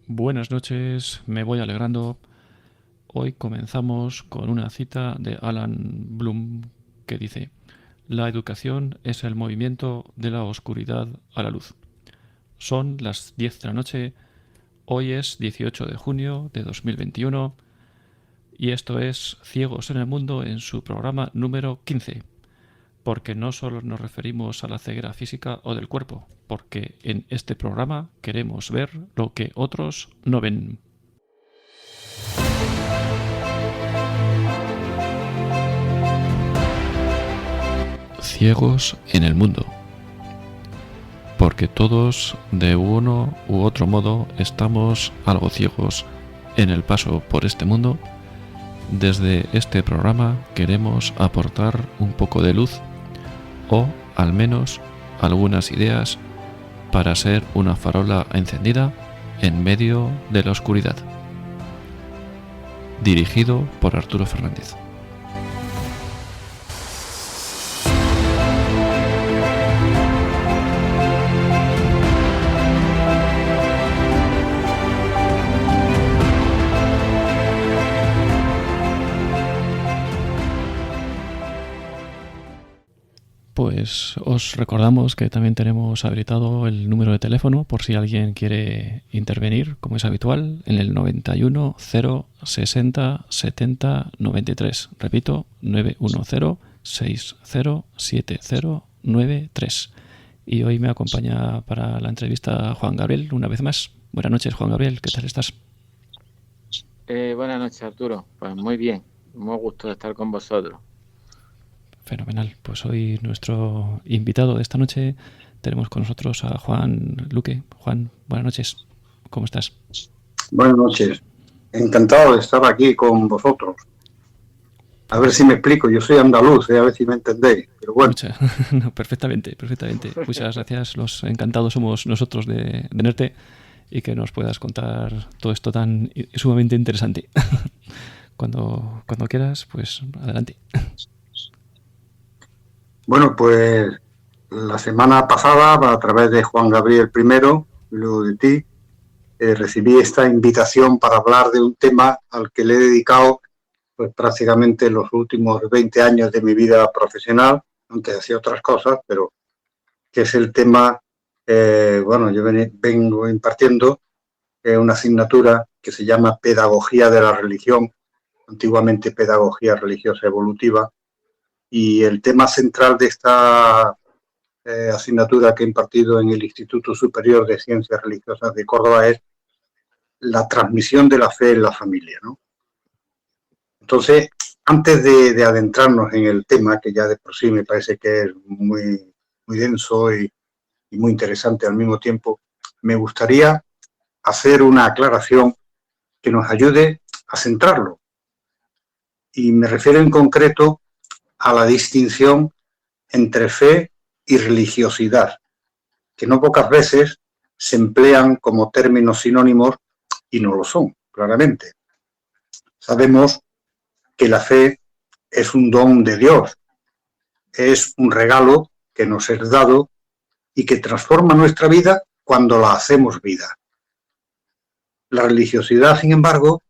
Buenas noches, me voy alegrando. Hoy comenzamos con una cita de Alan Bloom que dice: La educación es el movimiento de la oscuridad a la luz. Son las 10 de la noche, hoy es 18 de junio de 2021 y esto es Ciegos en el Mundo en su programa número 15. Porque no solo nos referimos a la ceguera física o del cuerpo, porque en este programa queremos ver lo que otros no ven. Ciegos en el mundo. Porque todos, de uno u otro modo, estamos algo ciegos en el paso por este mundo. Desde este programa queremos aportar un poco de luz o, al menos, algunas ideas para ser una farola encendida en medio de la oscuridad. Dirigido por Arturo Fernández. Pues os recordamos que también tenemos habilitado el número de teléfono por si alguien quiere intervenir, como es habitual, en el 91 0 60 70 93. Repito, 910 60 70 93. Y hoy me acompaña para la entrevista Juan Gabriel, una vez más. Buenas noches, Juan Gabriel, ¿qué tal estás? Buenas noches, Arturo. Pues muy bien, muy gusto de estar con vosotros. Fenomenal. Pues hoy nuestro invitado de esta noche tenemos con nosotros a Juan Luque. Juan, buenas noches. ¿Cómo estás? Buenas noches. Encantado de estar aquí con vosotros. A ver si me explico. Yo soy andaluz, a ver si me entendéis. Pero bueno. No, perfectamente. Muchas gracias. Los encantados somos nosotros de tenerte y que nos puedas contar todo esto tan sumamente interesante. Cuando quieras, pues adelante. Bueno, pues la semana pasada, a través de Juan Gabriel I, luego de ti, recibí esta invitación para hablar de un tema al que le he dedicado pues prácticamente los últimos 20 años de mi vida profesional, aunque hacía otras cosas, pero que es el tema, yo vengo impartiendo una asignatura que se llama Pedagogía de la Religión, antiguamente Pedagogía Religiosa Evolutiva, y el tema central de esta asignatura que he impartido en el Instituto Superior de Ciencias Religiosas de Córdoba es la transmisión de la fe en la familia, ¿no? Entonces, antes de adentrarnos en el tema, que ya de por sí me parece que es muy, muy denso y muy interesante al mismo tiempo, me gustaría hacer una aclaración que nos ayude a centrarlo. Y me refiero en concreto a la distinción entre fe y religiosidad, que no pocas veces se emplean como términos sinónimos y no lo son, claramente. Sabemos que la fe es un don de Dios, es un regalo que nos es dado y que transforma nuestra vida cuando la hacemos vida. La religiosidad, sin embargo,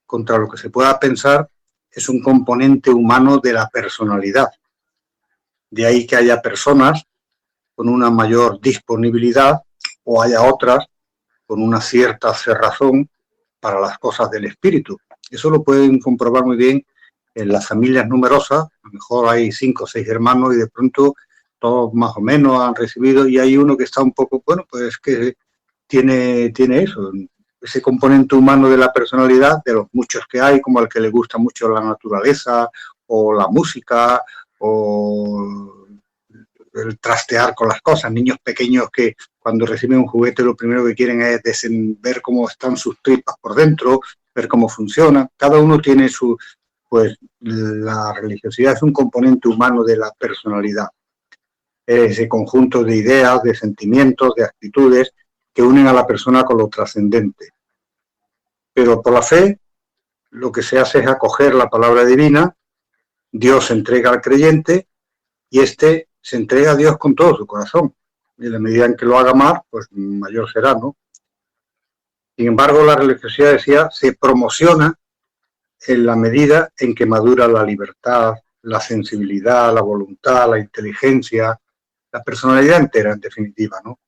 contra lo que se pueda pensar, es un componente humano de la personalidad. De ahí que haya personas con una mayor disponibilidad o haya otras con una cierta cerrazón para las cosas del espíritu. Eso lo pueden comprobar muy bien en las familias numerosas. A lo mejor hay 5 o 6 hermanos y de pronto todos más o menos han recibido y hay uno que está un poco, bueno, pues que tiene eso, ese componente humano de la personalidad, de los muchos que hay, como al que le gusta mucho la naturaleza o la música o el trastear con las cosas, niños pequeños que cuando reciben un juguete lo primero que quieren es ver cómo están sus tripas por dentro, ver cómo funciona. Cada uno tiene su, pues la religiosidad es un componente humano de la personalidad. Es ese conjunto de ideas, de sentimientos, de actitudes que unen a la persona con lo trascendente. Pero por la fe, lo que se hace es acoger la palabra divina, Dios se entrega al creyente y éste se entrega a Dios con todo su corazón. Y en la medida en que lo haga más, pues mayor será, ¿no? Sin embargo, la religiosidad, decía, se promociona en la medida en que madura la libertad, la sensibilidad, la voluntad, la inteligencia, la personalidad entera, en definitiva, ¿no?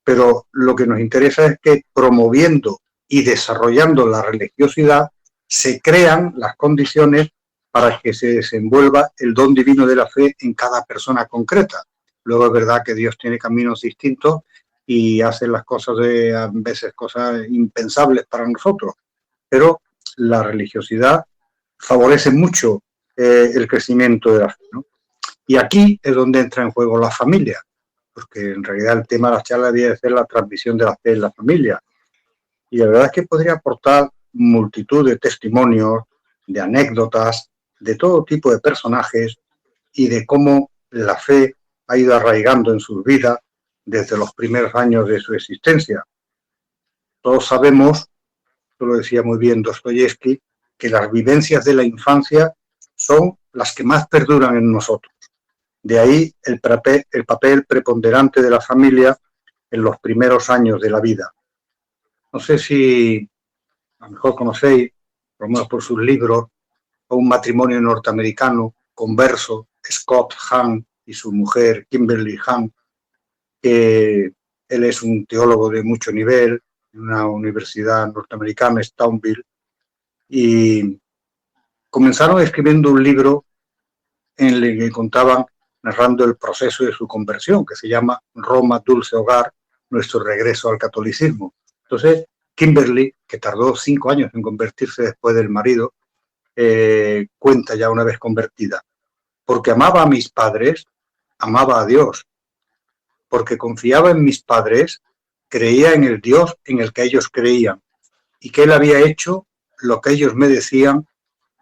Pero lo que nos interesa es que promoviendo y desarrollando la religiosidad se crean las condiciones para que se desenvuelva el don divino de la fe en cada persona concreta. Luego es verdad que Dios tiene caminos distintos y hace las cosas a veces cosas impensables para nosotros, pero la religiosidad favorece mucho el crecimiento de la fe, ¿no? Y aquí es donde entra en juego la familia, porque en realidad el tema de la charla debe ser la transmisión de la fe en la familia. Y la verdad es que podría aportar multitud de testimonios, de anécdotas, de todo tipo de personajes y de cómo la fe ha ido arraigando en sus vidas desde los primeros años de su existencia. Todos sabemos, esto lo decía muy bien Dostoyevsky, que las vivencias de la infancia son las que más perduran en nosotros. De ahí el papel preponderante de la familia en los primeros años de la vida. No sé si a lo mejor conocéis, por lo menos por sus libros, a un matrimonio norteamericano converso, Scott Hahn y su mujer Kimberly Hahn, que él es un teólogo de mucho nivel en una universidad norteamericana, Stoneville, y comenzaron escribiendo un libro en el que contaban, narrando el proceso de su conversión, que se llama Roma, Dulce Hogar, nuestro regreso al catolicismo. Entonces, Kimberly, que tardó 5 años en convertirse después del marido, cuenta ya una vez convertida: porque amaba a mis padres, amaba a Dios, porque confiaba en mis padres, creía en el Dios en el que ellos creían, y que Él había hecho lo que ellos me decían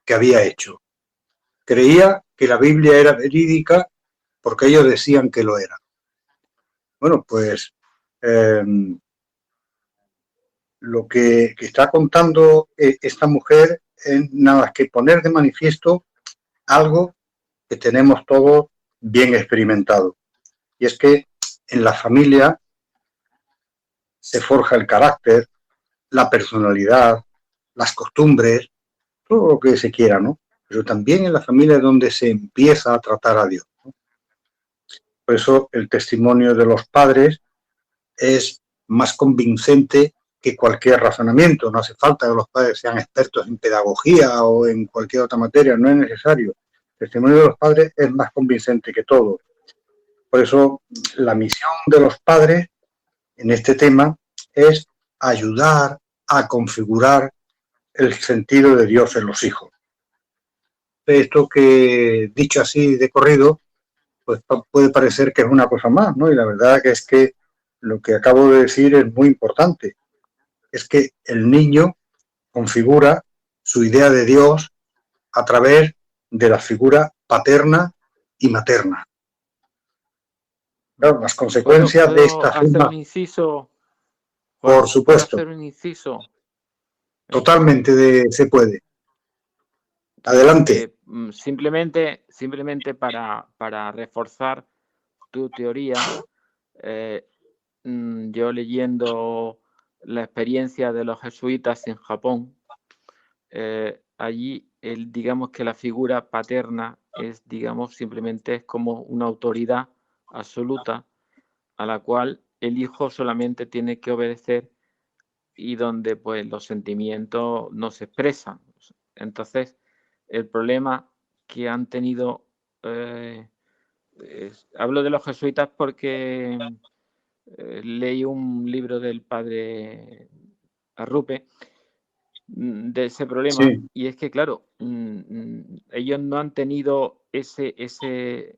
que había hecho. Creía que la Biblia era verídica porque ellos decían que lo era. Bueno, pues lo que está contando esta mujer es nada más que poner de manifiesto algo que tenemos todos bien experimentado. Y es que en la familia se forja el carácter, la personalidad, las costumbres, todo lo que se quiera, ¿no? Pero también en la familia es donde se empieza a tratar a Dios, ¿no? Por eso el testimonio de los padres es más convincente que cualquier razonamiento. No hace falta que los padres sean expertos en pedagogía o en cualquier otra materia, no es necesario. El testimonio de los padres es más convincente que todo. Por eso la misión de los padres en este tema es ayudar a configurar el sentido de Dios en los hijos. Esto que, dicho así de corrido, pues puede parecer que es una cosa más, ¿no? Y la verdad que es que lo que acabo de decir es muy importante. Es que el niño configura su idea de Dios a través de la figura paterna y materna. Claro, las consecuencias de esta hacer forma, un inciso, por Juan, supuesto, ¿puedo hacer un inciso? totalmente se puede. Adelante. Simplemente para reforzar tu teoría, yo leyendo la experiencia de los jesuitas en Japón, allí digamos que la figura paterna es, digamos, simplemente es como una autoridad absoluta a la cual el hijo solamente tiene que obedecer y donde pues los sentimientos no se expresan. Entonces, el problema que han tenido, hablo de los jesuitas porque leí un libro del padre Arrupe de ese problema, sí. Y es que claro, ellos no han tenido ese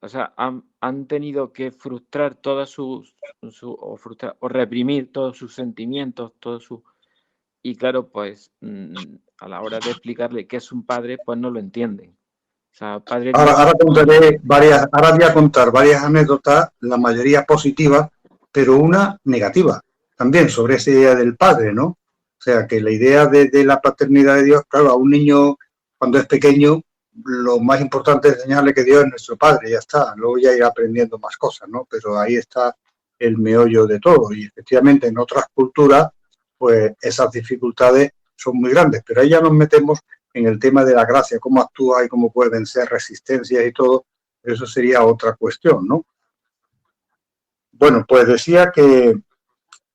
o sea, han tenido que frustrar todas o reprimir todos sus sentimientos, y claro, pues a la hora de explicarle qué es un padre, pues no lo entienden. O sea, padre ahora voy a contar varias anécdotas, la mayoría positivas, pero una negativa también sobre esa idea del padre, ¿no? O sea, que la idea de la paternidad de Dios, claro, a un niño cuando es pequeño, lo más importante es enseñarle que Dios es nuestro padre, ya está. Luego ya irá aprendiendo más cosas, ¿no? Pero ahí está el meollo de todo. Y efectivamente en otras culturas, pues esas dificultades son muy grandes, pero ahí ya nos metemos en el tema de la gracia, cómo actúa y cómo puede vencer resistencias y todo. Eso sería otra cuestión, ¿no? Bueno, pues decía que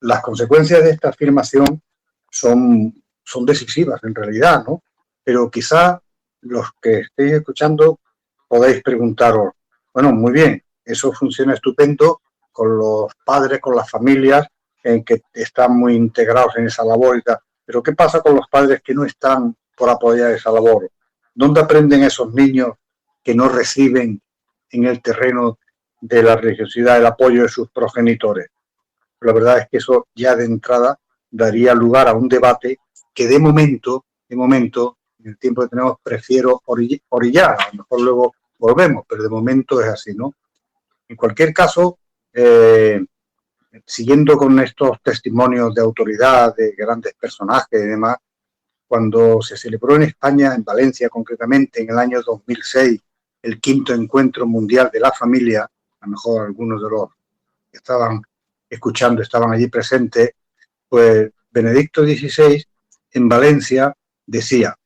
las consecuencias de esta afirmación son decisivas en realidad, ¿no? Pero quizá los que estéis escuchando podéis preguntaros, bueno, muy bien, eso funciona estupendo con los padres, con las familias en que están muy integrados en esa labor y tal, pero ¿qué pasa con los padres que no están por apoyar esa labor? ¿Dónde aprenden esos niños que no reciben en el terreno de la religiosidad el apoyo de sus progenitores? La verdad es que eso ya de entrada daría lugar a un debate que de momento, en el tiempo que tenemos, prefiero orillar. A lo mejor luego volvemos, pero de momento es así, ¿no? En cualquier caso, siguiendo con estos testimonios de autoridad, de grandes personajes y demás, cuando se celebró en España, en Valencia concretamente, en el año 2006, el 5º Encuentro Mundial de la Familia, a lo mejor algunos de los que estaban escuchando estaban allí presentes, pues Benedicto XVI en Valencia decía,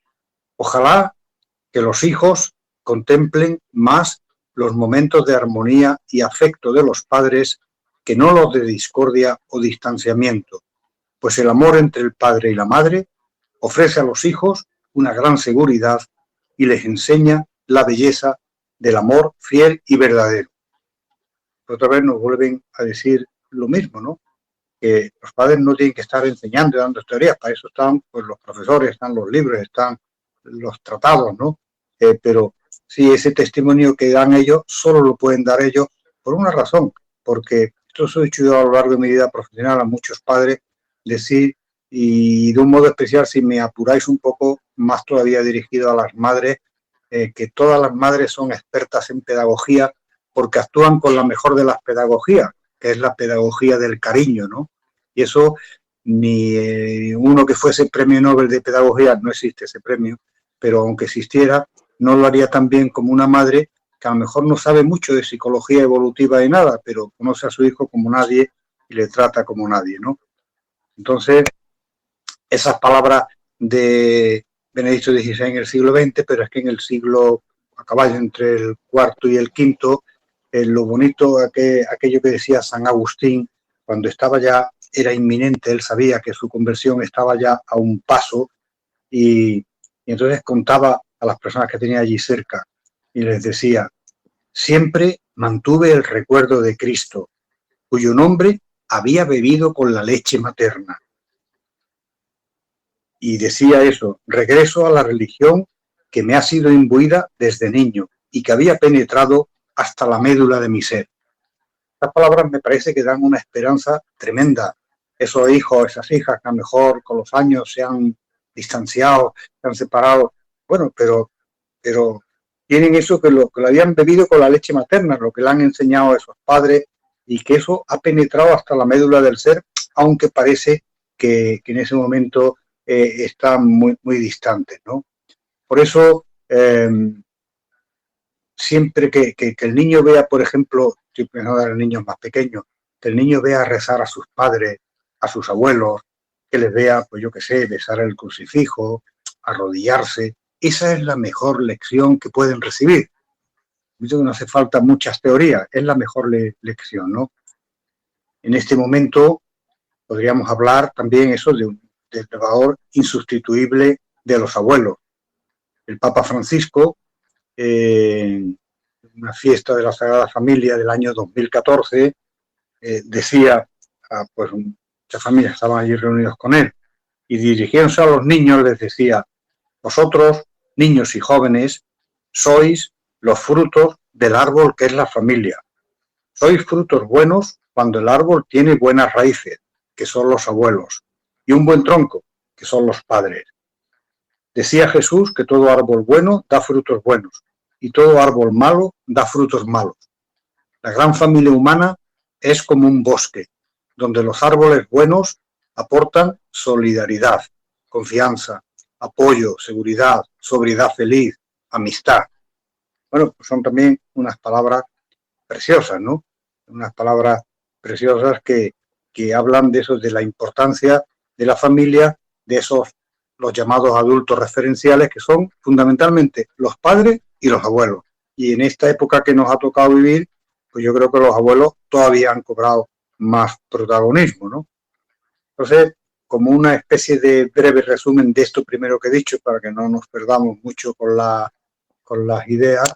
ojalá que los hijos contemplen más los momentos de armonía y afecto de los padres que no los de discordia o distanciamiento, pues el amor entre el padre y la madre ofrece a los hijos una gran seguridad y les enseña la belleza del amor fiel y verdadero. Otra vez nos vuelven a decir lo mismo, ¿no? Que los padres no tienen que estar enseñando y dando teorías, para eso están pues, los profesores, están los libros, están los tratados, ¿no? Pero sí, ese testimonio que dan ellos, solo lo pueden dar ellos por una razón, porque esto lo he hecho yo a lo largo de mi vida profesional a muchos padres decir, y de un modo especial, si me apuráis un poco, más todavía dirigido a las madres, que todas las madres son expertas en pedagogía porque actúan con la mejor de las pedagogías, que es la pedagogía del cariño, ¿no? Y eso, ni uno que fuese premio Nobel de pedagogía, no existe ese premio, pero aunque existiera, no lo haría tan bien como una madre que a lo mejor no sabe mucho de psicología evolutiva y nada, pero conoce a su hijo como nadie y le trata como nadie, ¿no? Entonces, esas palabras de Benedicto XVI en el siglo XX, pero es que en el siglo, a caballo entre el cuarto y el quinto, lo bonito, aquello que decía San Agustín, cuando estaba ya, era inminente, él sabía que su conversión estaba ya a un paso y entonces contaba a las personas que tenía allí cerca y les decía, siempre mantuve el recuerdo de Cristo, cuyo nombre había bebido con la leche materna. Y decía eso, regreso a la religión que me ha sido imbuida desde niño y que había penetrado hasta la médula de mi ser. Estas palabras me parece que dan una esperanza tremenda. Esos hijos, esas hijas que a lo mejor con los años se han distanciado, se han separado, bueno, pero tienen eso que lo habían bebido con la leche materna, lo que le han enseñado a esos padres y que eso ha penetrado hasta la médula del ser, aunque parece que en ese momento están muy, muy distantes, ¿no? Por eso, siempre que el niño vea, por ejemplo, estoy pensando en los niños más pequeños, que el niño vea rezar a sus padres, a sus abuelos, que les vea, pues yo qué sé, besar el crucifijo, arrodillarse, esa es la mejor lección que pueden recibir. Yo que no hace falta muchas teorías, es la mejor lección, ¿no? En este momento podríamos hablar también eso del valor insustituible de los abuelos. El Papa Francisco, en una fiesta de la Sagrada Familia del año 2014, decía, pues muchas familias estaban allí reunidos con él, y dirigiéndose a los niños les decía, vosotros, niños y jóvenes, sois los frutos del árbol que es la familia. Sois frutos buenos cuando el árbol tiene buenas raíces, que son los abuelos, y un buen tronco, que son los padres. Decía Jesús que todo árbol bueno da frutos buenos, y todo árbol malo da frutos malos. La gran familia humana es como un bosque, donde los árboles buenos aportan solidaridad, confianza, apoyo, seguridad, sobriedad feliz, amistad. Bueno, pues son también unas palabras preciosas, ¿no? Unas palabras preciosas que hablan de eso, de la importancia de la familia, de esos, los llamados adultos referenciales, que son fundamentalmente los padres y los abuelos. Y en esta época que nos ha tocado vivir, pues yo creo que los abuelos todavía han cobrado más protagonismo, ¿no? Entonces, como una especie de breve resumen de esto primero que he dicho, para que no nos perdamos mucho con las ideas,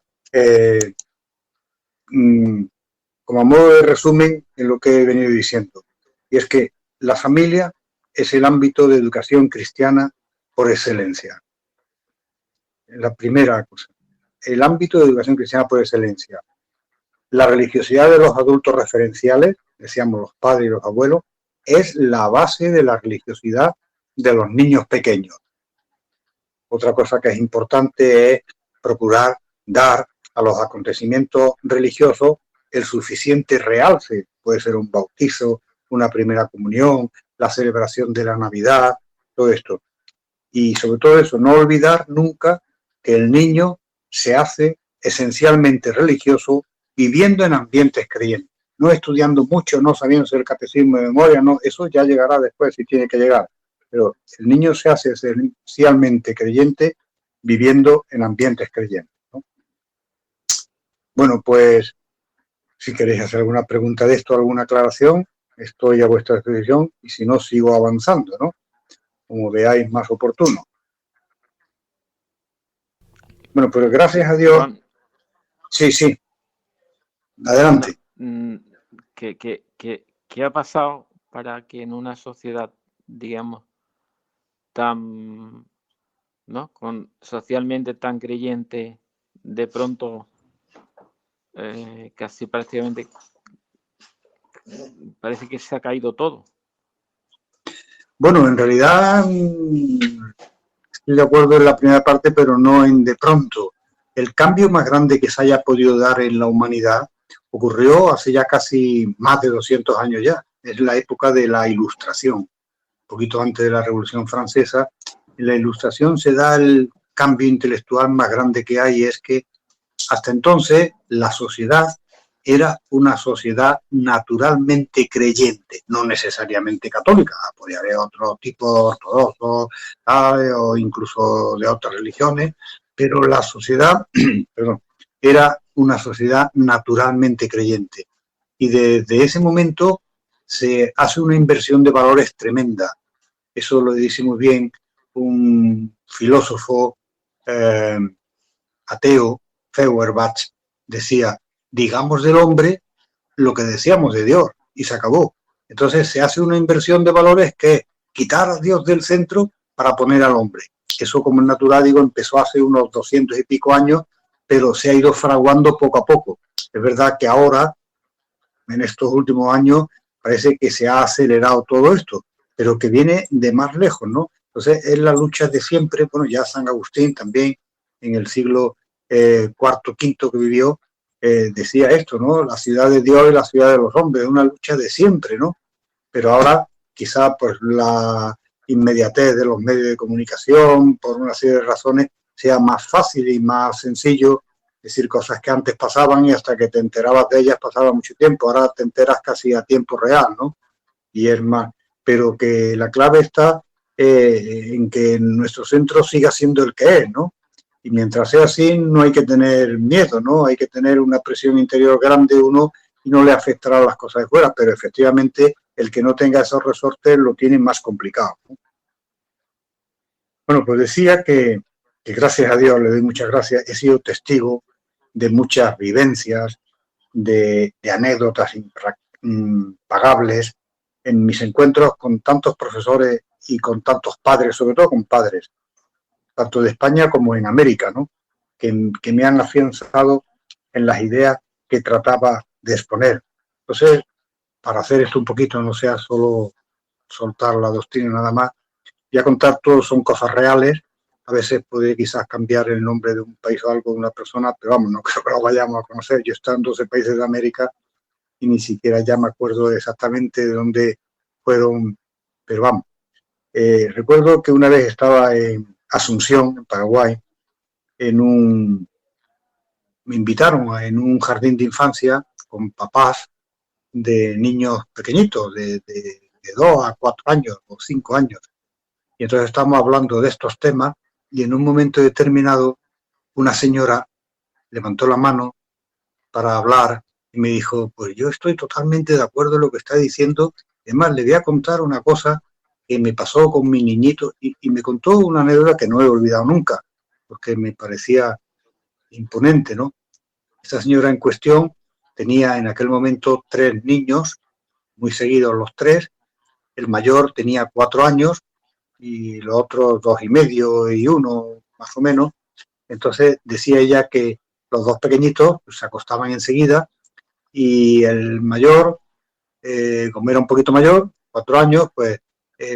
como a modo de resumen en lo que he venido diciendo, y es que la familia es el ámbito de educación cristiana por excelencia. La primera cosa, el ámbito de educación cristiana por excelencia. La religiosidad de los adultos referenciales, decíamos los padres y los abuelos, es la base de la religiosidad de los niños pequeños. Otra cosa que es importante es procurar dar a los acontecimientos religiosos el suficiente realce. Puede ser un bautizo, una primera comunión, la celebración de la Navidad, todo esto. Y sobre todo eso, no olvidar nunca que el niño se hace esencialmente religioso viviendo en ambientes creyentes. No estudiando mucho, no sabiéndose el catecismo de memoria, no, eso ya llegará después si tiene que llegar. Pero el niño se hace esencialmente creyente viviendo en ambientes creyentes, ¿no? Bueno, pues si queréis hacer alguna pregunta de esto, alguna aclaración, estoy a vuestra disposición y si no, sigo avanzando, ¿no? Como veáis más oportuno. Bueno, pues gracias a Dios. Juan, Sí. Adelante. ¿Qué ha pasado para que en una sociedad, digamos, tan, ¿no?, socialmente tan creyente, de pronto casi prácticamente parece que se ha caído todo? Bueno, en realidad estoy de acuerdo en la primera parte, pero no en de pronto. El cambio más grande que se haya podido dar en la humanidad ocurrió hace ya casi más de 200 años ya. Es la época de la Ilustración, un poquito antes de la Revolución Francesa. En la Ilustración se da el cambio intelectual más grande que hay, es que hasta entonces la sociedad era una sociedad naturalmente creyente, no necesariamente católica, podía haber otro tipo ortodoxo, o incluso de otras religiones, pero la sociedad era una sociedad naturalmente creyente. Y desde ese momento se hace una inversión de valores tremenda. Eso lo dice muy bien un filósofo ateo, Feuerbach, decía: digamos del hombre lo que decíamos de Dios, y se acabó. Entonces se hace una inversión de valores que es quitar a Dios del centro para poner al hombre. Eso, como es natural, digo, empezó hace unos 200 y pico años, pero se ha ido fraguando poco a poco. Es verdad que ahora, en estos últimos años, parece que se ha acelerado todo esto, pero que viene de más lejos, ¿no? Entonces es la lucha de siempre. Bueno, ya San Agustín también, en el siglo cuarto, quinto que vivió, decía esto, ¿no? La ciudad de Dios y la ciudad de los hombres, una lucha de siempre, ¿no? Pero ahora quizá pues la inmediatez de los medios de comunicación, por una serie de razones, sea más fácil y más sencillo decir cosas que antes pasaban y hasta que te enterabas de ellas pasaba mucho tiempo. Ahora te enteras casi a tiempo real, ¿no? Y es más, pero que la clave está en que nuestro centro siga siendo el que es, ¿no? Y mientras sea así, no hay que tener miedo, ¿no? Hay que tener una presión interior grande uno y no le afectará las cosas de fuera, pero efectivamente el que no tenga esos resortes lo tiene más complicado, ¿no? Bueno, pues decía que gracias a Dios, le doy muchas gracias, he sido testigo de muchas vivencias, de anécdotas impagables en mis encuentros con tantos profesores y con tantos padres, sobre todo con padres, tanto de España como en América, ¿no? Que me han afianzado en las ideas que trataba de exponer. Entonces, para hacer esto un poquito, no sea solo soltar la doctrina nada más, voy a contar todo, son cosas reales. A veces puede quizás cambiar el nombre de un país o algo de una persona, pero vamos, no creo que lo vayamos a conocer. Yo he estado en 12 países de América y ni siquiera ya me acuerdo exactamente de dónde fueron, pero vamos. Recuerdo que una vez estaba en Asunción, en Paraguay, me invitaron en un jardín de infancia con papás de niños pequeñitos, de 2 a 4 años o 5 años. Y entonces estamos hablando de estos temas y en un momento determinado una señora levantó la mano para hablar y me dijo, pues yo estoy totalmente de acuerdo en lo que está diciendo. Además, le voy a contar una cosa que me pasó con mi niñito y me contó una anécdota que no he olvidado nunca, porque me parecía imponente, ¿no? Esta señora en cuestión tenía en aquel momento 3 niños, muy seguidos los 3. El mayor tenía 4 años y los otros 2 y medio y 1, más o menos. Entonces decía ella que los 2 pequeñitos pues, se acostaban enseguida y el mayor, como era un poquito mayor, 4 años, pues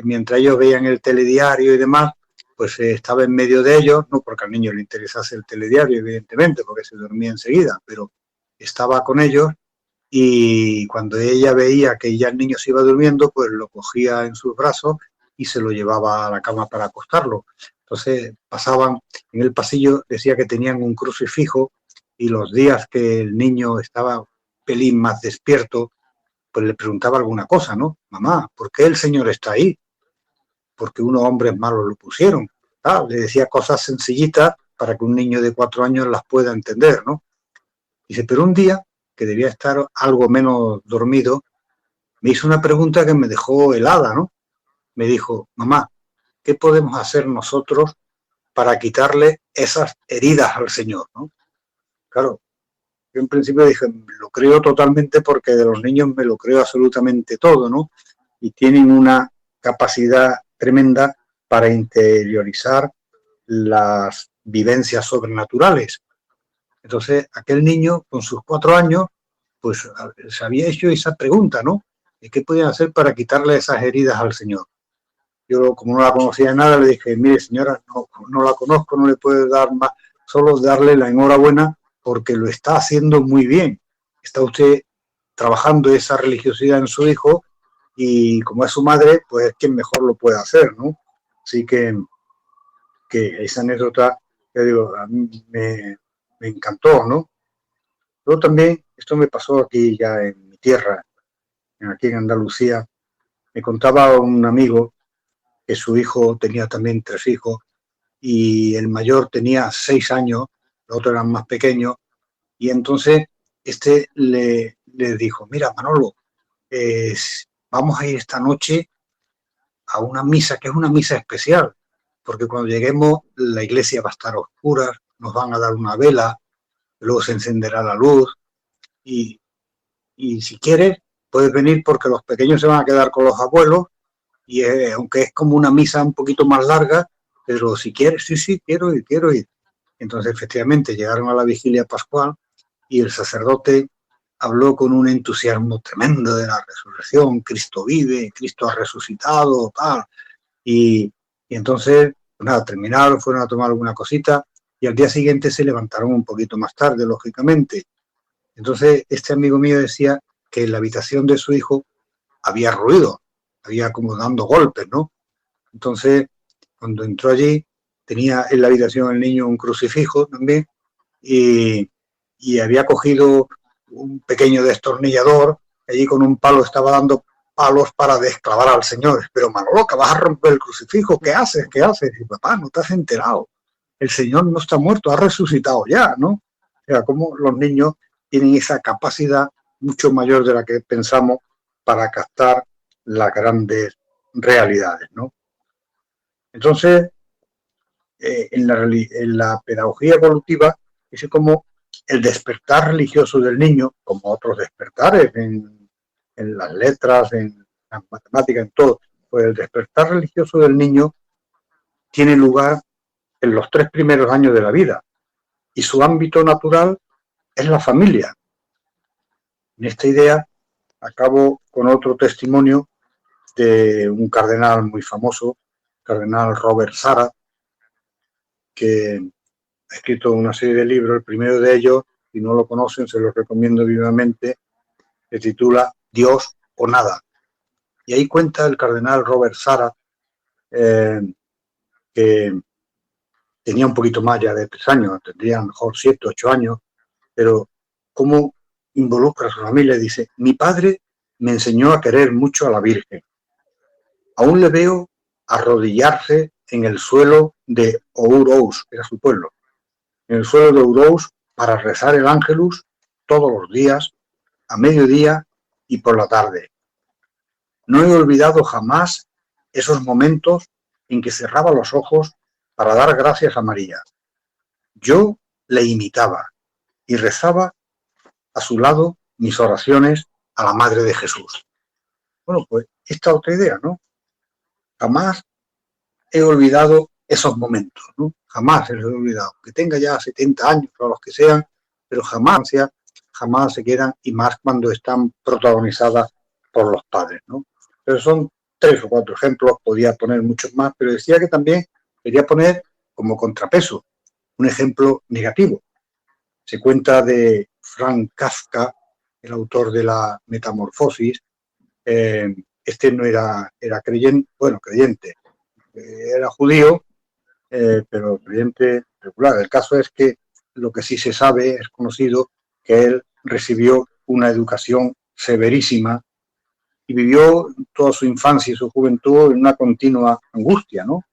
mientras ellos veían el telediario y demás, pues estaba en medio de ellos, no porque al niño le interesase el telediario, evidentemente, porque se dormía enseguida, pero estaba con ellos y cuando ella veía que ya el niño se iba durmiendo, pues lo cogía en sus brazos y se lo llevaba a la cama para acostarlo. Entonces pasaban en el pasillo, decía que tenían un crucifijo y los días que el niño estaba un pelín más despierto, pues le preguntaba alguna cosa, ¿no? Mamá, ¿por qué el Señor está ahí? Porque unos hombres malos lo pusieron. Le decía cosas sencillitas para que un niño de 4 años las pueda entender, ¿no? Dice, pero un día, que debía estar algo menos dormido, me hizo una pregunta que me dejó helada, ¿no? Me dijo, mamá, ¿qué podemos hacer nosotros para quitarle esas heridas al Señor, ¿no? Claro, yo en principio dije, lo creo totalmente porque de los niños me lo creo absolutamente todo, ¿no? Y tienen una capacidad tremenda para interiorizar las vivencias sobrenaturales. Entonces, aquel niño con sus 4 años, pues se había hecho esa pregunta, ¿no? ¿Qué podían hacer para quitarle esas heridas al Señor? Yo, como no la conocía de nada, le dije, mire señora, no la conozco, no le puedo dar más, solo darle la enhorabuena porque lo está haciendo muy bien. Está usted trabajando esa religiosidad en su hijo y como es su madre, pues es quien mejor lo puede hacer, ¿no? Así que esa anécdota, ya digo, a mí me encantó, ¿no? Luego también, esto me pasó aquí ya en mi tierra, aquí en Andalucía, me contaba un amigo que su hijo tenía también 3 hijos y el mayor tenía 6 años, los otros eran más pequeños, y entonces le dijo, mira Manolo, vamos a ir esta noche a una misa, que es una misa especial, porque cuando lleguemos la iglesia va a estar a oscuras, nos van a dar una vela, luego se encenderá la luz y si quieres puedes venir porque los pequeños se van a quedar con los abuelos y aunque es como una misa un poquito más larga, pero si quieres, sí, quiero ir. Entonces efectivamente llegaron a la vigilia pascual y el sacerdote habló con un entusiasmo tremendo de la resurrección, Cristo vive, Cristo ha resucitado, tal. Y entonces, pues nada, terminaron, fueron a tomar alguna cosita y al día siguiente se levantaron un poquito más tarde, lógicamente. Entonces, este amigo mío decía que en la habitación de su hijo había ruido, había como dando golpes, ¿no? Entonces, cuando entró allí, tenía en la habitación el niño un crucifijo también y había cogido un pequeño destornillador, allí con un palo estaba dando palos para desclavar al Señor. Pero Manolo, que vas a romper el crucifijo, ¿qué haces? Y papá, no te has enterado. El Señor no está muerto, ha resucitado ya, ¿no? O sea, como los niños tienen esa capacidad mucho mayor de la que pensamos para captar las grandes realidades, ¿no? Entonces, en la pedagogía evolutiva, es como el despertar religioso del niño, como otros despertares en las letras, en las matemáticas, en todo, pues el despertar religioso del niño tiene lugar en los 3 primeros años de la vida y su ámbito natural es la familia. En esta idea acabo con otro testimonio de un cardenal muy famoso, cardenal Robert Sara, que ha escrito una serie de libros. El primero de ellos, si no lo conocen, se los recomiendo vivamente, se titula Dios o nada. Y ahí cuenta el cardenal Robert Sara, que tenía un poquito más ya de 3 años, tendría a lo mejor 7, 8 años, pero cómo involucra a su familia. Dice, mi padre me enseñó a querer mucho a la Virgen. Aún le veo arrodillarse en el suelo de Ourouz, era su pueblo, en el suelo de Ourouz para rezar el Ángelus todos los días, a mediodía y por la tarde. No he olvidado jamás esos momentos en que cerraba los ojos para dar gracias a María. Yo le imitaba y rezaba a su lado mis oraciones a la Madre de Jesús. Bueno, pues esta otra idea, ¿no? Jamás he olvidado esos momentos, ¿no? Jamás los he olvidado. Que tenga ya 70 años o los que sean, pero jamás se quedan, y más cuando están protagonizadas por los padres, ¿no? Pero son 3 o 4 ejemplos, podía poner muchos más, pero decía que también quería poner como contrapeso un ejemplo negativo. Se cuenta de Franz Kafka, el autor de la Metamorfosis. Este no era creyente, era judío, pero creyente regular. El caso es que lo que sí se sabe, es conocido, que él recibió una educación severísima y vivió toda su infancia y su juventud en una continua angustia, ¿no?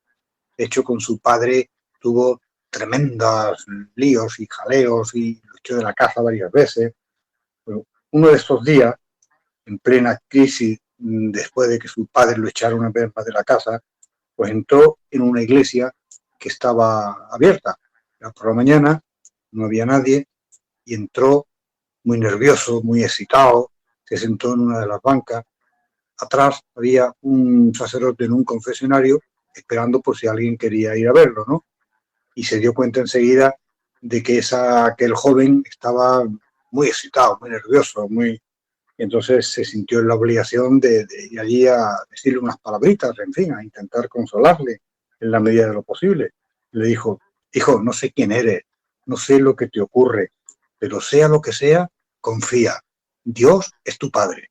De hecho, con su padre tuvo tremendos líos y jaleos y lo echó de la casa varias veces. Pero uno de estos días, en plena crisis, después de que su padre lo echara una vez más de la casa, pues entró en una iglesia que estaba abierta. Era por la mañana, no había nadie, y entró muy nervioso, muy excitado, se sentó en una de las bancas. Atrás había un sacerdote en un confesionario esperando por si alguien quería ir a verlo, ¿no? Y se dio cuenta enseguida de que aquel joven estaba muy excitado, muy nervioso, y entonces se sintió en la obligación de ir allí a decirle unas palabritas, en fin, a intentar consolarle en la medida de lo posible. Le dijo: hijo, no sé quién eres, no sé lo que te ocurre, pero sea lo que sea, confía, Dios es tu padre.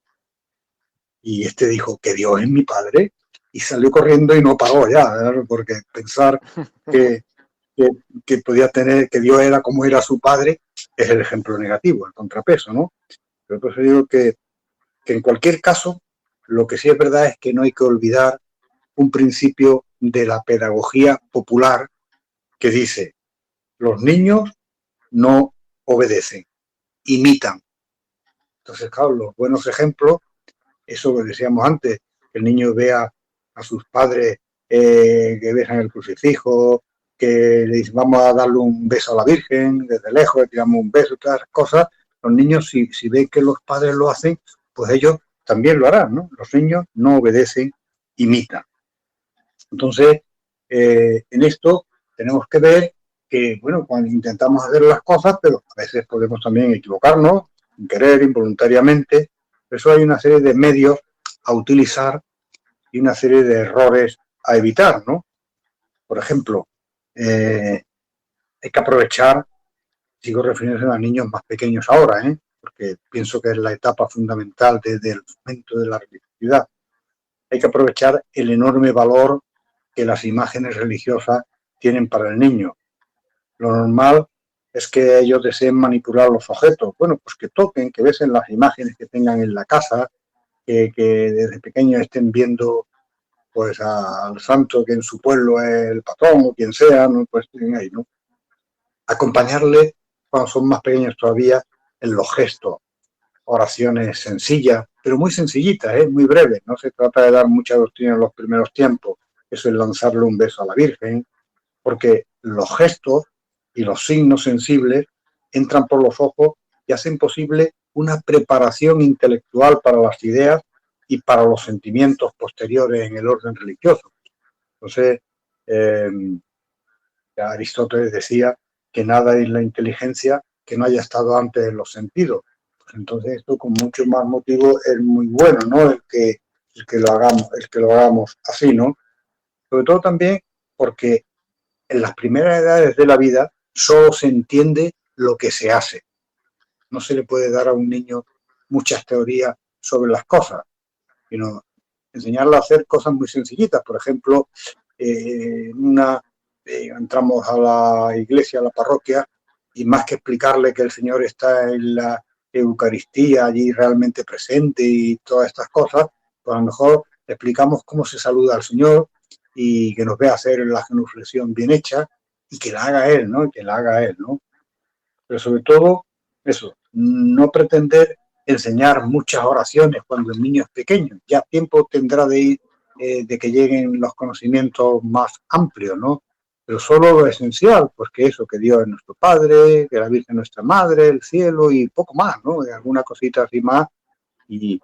Y este dijo: ¿que Dios es mi padre? Y salió corriendo y no paró ya, ¿verdad? Porque pensar que podía tener, que Dios era como era su padre, es el ejemplo negativo, el contrapeso, ¿no? Pero por eso digo que en cualquier caso, lo que sí es verdad es que no hay que olvidar un principio de la pedagogía popular que dice: los niños no obedecen, imitan. Entonces, claro, los buenos ejemplos, eso que decíamos antes, que el niño vea a sus padres que besan el crucifijo, que le dicen vamos a darle un beso a la Virgen, desde lejos le tiramos un beso, todas esas cosas. Los niños, si ven que los padres lo hacen, pues ellos también lo harán, ¿no? Los niños no obedecen, imitan. Entonces, en esto tenemos que ver que, bueno, cuando intentamos hacer las cosas, pero a veces podemos también equivocarnos, sin querer, involuntariamente. Por eso hay una serie de medios a utilizar y una serie de errores a evitar, ¿no? Por ejemplo, hay que aprovechar, sigo refiriéndose a niños más pequeños ahora, porque pienso que es la etapa fundamental desde el momento de la religiosidad. Hay que aprovechar el enorme valor que las imágenes religiosas tienen para el niño. Lo normal es que ellos deseen manipular los objetos. Bueno, pues que toquen, que besen las imágenes que tengan en la casa, que desde pequeños estén viendo pues al santo que en su pueblo es el patrón o quien sea, ¿no? Pues ahí, ¿no? Acompañarle cuando son más pequeños todavía en los gestos, oraciones sencillas, pero muy sencillitas, muy breves. No se trata de dar mucha doctrina en los primeros tiempos. Eso es lanzarle un beso a la Virgen, porque los gestos y los signos sensibles entran por los ojos y hacen posible una preparación intelectual para las ideas y para los sentimientos posteriores en el orden religioso. Entonces, Aristóteles decía que nada es la inteligencia que no haya estado antes en los sentidos. Pues entonces esto con mucho más motivo es muy bueno, ¿no? El que lo hagamos así, ¿no? Sobre todo también porque en las primeras edades de la vida solo se entiende lo que se hace. No se le puede dar a un niño muchas teorías sobre las cosas, sino enseñarle a hacer cosas muy sencillitas. Por ejemplo, entramos a la iglesia, a la parroquia, y más que explicarle que el Señor está en la Eucaristía allí realmente presente y todas estas cosas, pues a lo mejor le explicamos cómo se saluda al Señor y que nos vea hacer la genuflexión bien hecha y que la haga Él, ¿no? Y que la haga Él, ¿no? Pero sobre todo, eso, no pretender enseñar muchas oraciones cuando el niño es pequeño. Ya tiempo tendrá de ir, de que lleguen los conocimientos más amplios, ¿no? Pero solo lo esencial, pues que eso, que Dios es nuestro Padre, que la Virgen es nuestra Madre, el cielo y poco más, ¿no? Y alguna cosita así más. Y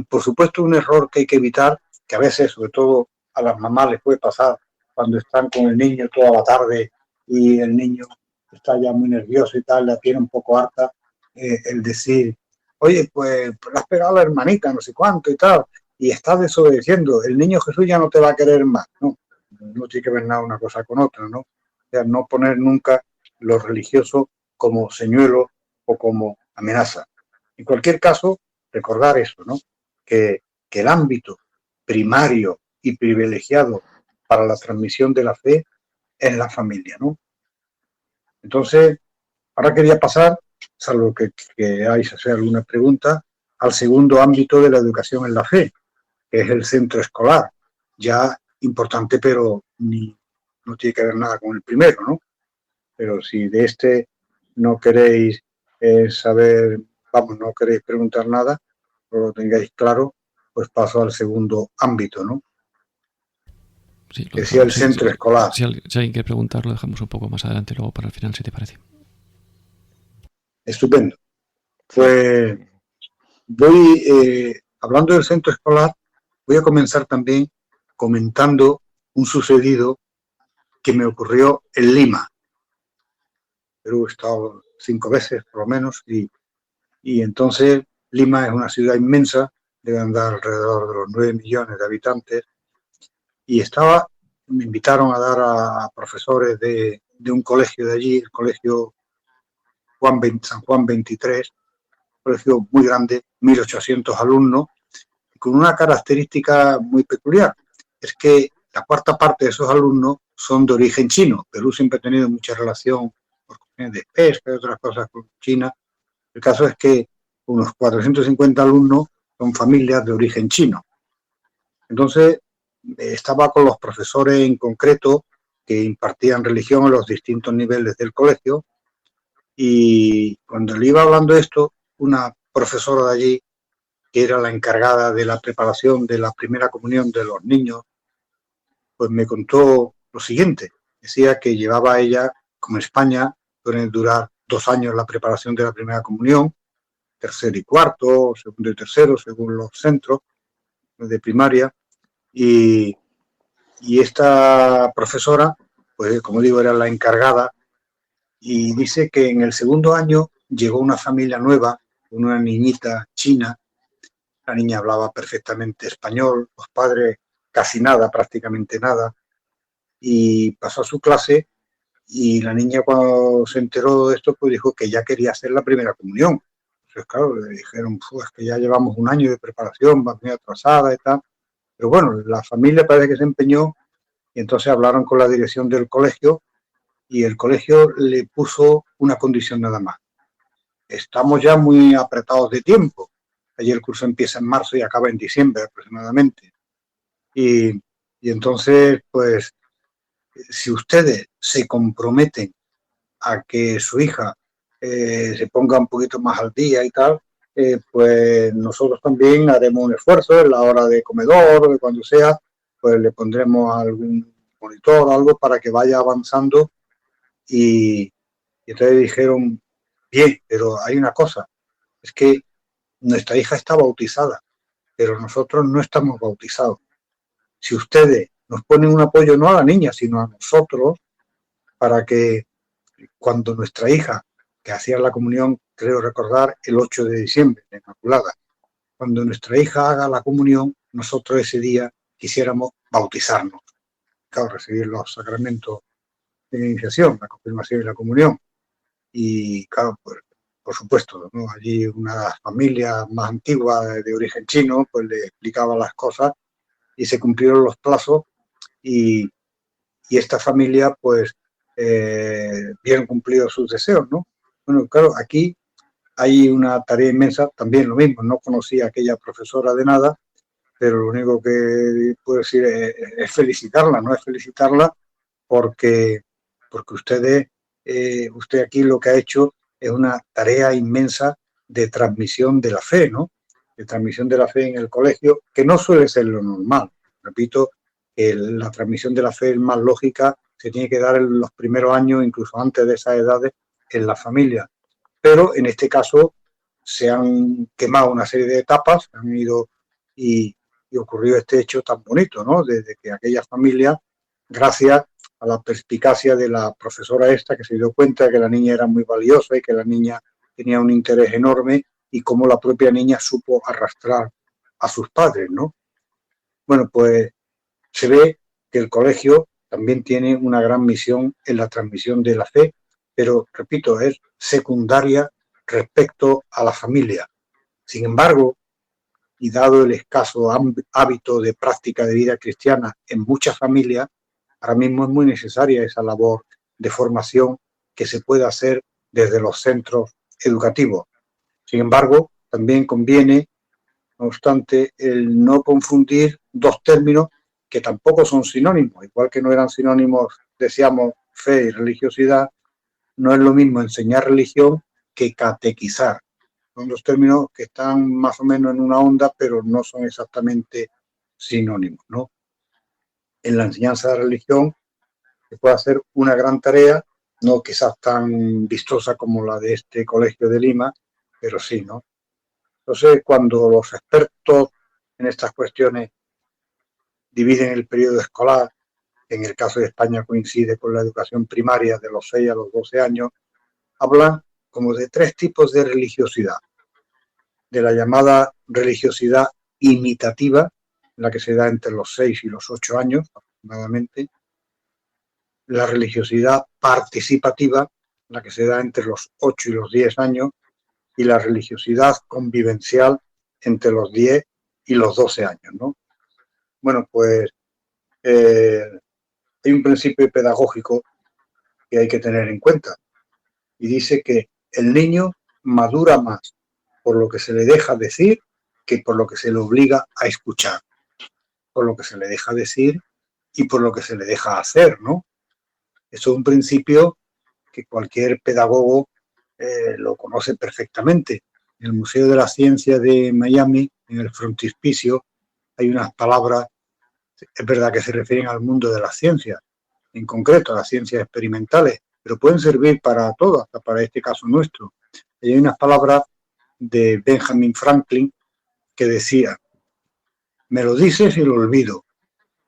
por supuesto un error que hay que evitar, que a veces, sobre todo a las mamás les puede pasar cuando están con el niño toda la tarde y el niño está ya muy nervioso y tal, la tiene un poco harta, el decir, oye, pues le has pegado a la hermanita, no sé cuánto y tal, y estás desobedeciendo, el niño Jesús ya no te va a querer más, ¿no? No tiene que ver nada una cosa con otra, ¿no? O sea, no poner nunca lo religioso como señuelo o como amenaza. En cualquier caso, recordar eso, ¿no? Que el ámbito primario y privilegiado para la transmisión de la fe es la familia, ¿no? Entonces, ahora quería pasar, salvo que queráis hacer alguna pregunta, al segundo ámbito de la educación en la fe, que es el centro escolar. Ya importante, pero no tiene que ver nada con el primero, ¿no? Pero si de este no queréis saber, vamos, no queréis preguntar nada, o lo tengáis claro, pues paso al segundo ámbito, ¿no? Sí, lo que sea el dejamos, centro escolar. Si alguien quiere preguntar, lo dejamos un poco más adelante, luego para el final, si te parece. Estupendo. Pues voy, hablando del centro escolar, voy a comenzar también comentando un sucedido que me ocurrió en Lima. Perú he estado 5 veces, por lo menos, y entonces Lima es una ciudad inmensa, debe andar alrededor de los 9 millones de habitantes, y me invitaron a dar a profesores de un colegio de allí, el colegio San Juan 23, un colegio muy grande, 1.800 alumnos, con una característica muy peculiar, es que la cuarta parte de esos alumnos son de origen chino. Perú siempre ha tenido mucha relación por cuestiones de pesca y otras cosas con China. El caso es que unos 450 alumnos son familias de origen chino. Entonces, estaba con los profesores en concreto que impartían religión en los distintos niveles del colegio, y cuando le iba hablando de esto, una profesora de allí, que era la encargada de la preparación de la primera comunión de los niños, pues me contó lo siguiente. Decía que llevaba ella, como España, suele durar 2 años la preparación de la primera comunión, tercero y cuarto, segundo y tercero, según los centros de primaria, y esta profesora, pues como digo, era la encargada, y dice que en el segundo año llegó una familia nueva, una niñita china. La niña hablaba perfectamente español, los padres casi nada, prácticamente nada, y pasó a su clase, y la niña, cuando se enteró de esto, pues dijo que ya quería hacer la primera comunión. Entonces, claro, le dijeron, pues que ya llevamos 1 año de preparación, va muy atrasada y tal. Pero bueno, la familia parece que se empeñó, y entonces hablaron con la dirección del colegio, y el colegio le puso una condición nada más. Estamos ya muy apretados de tiempo. Allí el curso empieza en marzo y acaba en diciembre aproximadamente. Y entonces, pues, si ustedes se comprometen a que su hija se ponga un poquito más al día y tal, pues nosotros también haremos un esfuerzo en la hora de comedor o de cuando sea, pues le pondremos algún monitor o algo para que vaya avanzando. Y entonces dijeron, bien, pero hay una cosa, es que nuestra hija está bautizada, pero nosotros no estamos bautizados. Si ustedes nos ponen un apoyo no a la niña, sino a nosotros, para que cuando nuestra hija, que hacía la comunión, creo recordar, el 8 de diciembre, la Inmaculada, cuando nuestra hija haga la comunión, nosotros ese día quisiéramos bautizarnos, claro, recibir los sacramentos de iniciación, la confirmación y la comunión. Y claro, pues, por supuesto, ¿no? Allí una familia más antigua de origen chino, pues le explicaba las cosas y se cumplieron los plazos, y esta familia, pues, bien cumplido sus deseos, ¿no? Bueno, claro, aquí hay una tarea inmensa, también lo mismo, no conocía a aquella profesora de nada, pero lo único que puedo decir es felicitarla, ¿no? Es felicitarla porque usted aquí lo que ha hecho es una tarea inmensa de transmisión de la fe, ¿no? De transmisión de la fe en el colegio, que no suele ser lo normal. Repito, la transmisión de la fe es más lógica, se tiene que dar en los primeros años, incluso antes de esas edades, en la familia. Pero en este caso se han quemado una serie de etapas, han ido y ocurrió este hecho tan bonito, ¿no? Desde que aquella familia, gracias a la perspicacia de la profesora esta, que se dio cuenta de que la niña era muy valiosa y que la niña tenía un interés enorme, y cómo la propia niña supo arrastrar a sus padres, ¿no? Bueno, pues se ve que el colegio también tiene una gran misión en la transmisión de la fe, pero, repito, es secundaria respecto a la familia. Sin embargo, y dado el escaso hábito de práctica de vida cristiana en muchas familias, ahora mismo es muy necesaria esa labor de formación que se puede hacer desde los centros educativos. Sin embargo, también conviene, no obstante, el no confundir dos términos que tampoco son sinónimos. Igual que no eran sinónimos, decíamos, fe y religiosidad, no es lo mismo enseñar religión que catequizar. Son dos términos que están más o menos en una onda, pero no son exactamente sinónimos, ¿no? En la enseñanza de religión se puede hacer una gran tarea, no quizás tan vistosa como la de este colegio de Lima, pero sí, ¿no? Entonces, cuando los expertos en estas cuestiones dividen el periodo escolar, que en el caso de España coincide con la educación primaria de los 6 a los 12 años, hablan como de tres tipos de religiosidad. De la llamada religiosidad imitativa, la que se da entre los 6 y los 8 años aproximadamente, la religiosidad participativa, la que se da entre los 8 y los 10 años, y la religiosidad convivencial entre los 10 y los 12 años, ¿no? Bueno, pues hay un principio pedagógico que hay que tener en cuenta, y dice que el niño madura más por lo que se le deja decir que por lo que se le obliga a escuchar, por lo que se le deja decir y por lo que se le deja hacer, ¿no? Eso es un principio que cualquier pedagogo lo conoce perfectamente. En el Museo de la Ciencia de Miami, en el frontispicio, hay unas palabras, es verdad que se refieren al mundo de las ciencias, en concreto a las ciencias experimentales, pero pueden servir para todo, hasta para este caso nuestro. Y hay unas palabras de Benjamin Franklin que decía: me lo dices y lo olvido,